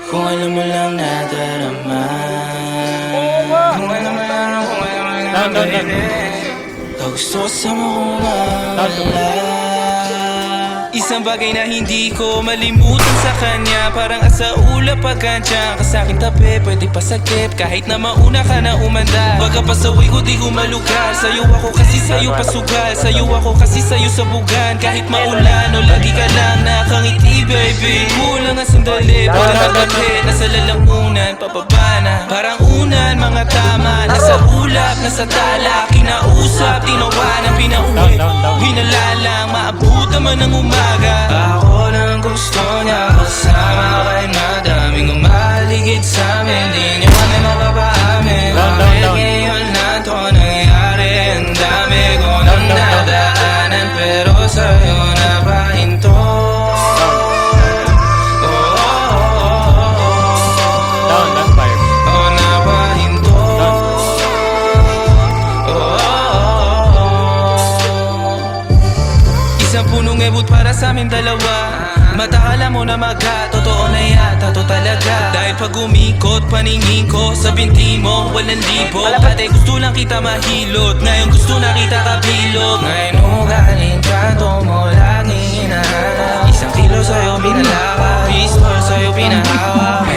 Kung alam mo lang nadarama. Kung alam mo lang baby. Ikaw gusto kasama kong mawala. Isang bagay na hindi ko malimutan sa kanya, parang asa ulap pag andyan ka sa'king tabi, pwede pasakip kahit na mauna ka na umanda. Baga pasaway ko di ko malugar, sa'yo ako kasi sa'yo pasugal, sa'yo ako kasi sa'yo sabugan. Kahit maulan o lagi ka lang nakangiti baby, kulang ang sandali, pwede magkape, nasa lalamunan, pababa na. Parang unan, mga tama, nasa ulap, nasa tala, kinausap, tinawanan, pinauwi, hinalalang, maabot naman ang umaga. Ako lang gusto niya kasama, kahit madaming umaligid sa'min, di niya kami mapapaamin. Bakit ngayon lang to nangyari? Ang dami ko nang nadaanan, pero sa'yo napahinto. Isang punong ebot para sa amin dalawa. Matakala mo na totoo na yata to talaga. Dahil pag umikot paningin ko sa binti mo, walang libo. Dati gusto lang kita mahilot, ngayon gusto na kita kabilog. Ngayon ugaling trato mo laging hinahanap. Isang kilo sa'yo binalaka, pistol sa'yo pinahawa.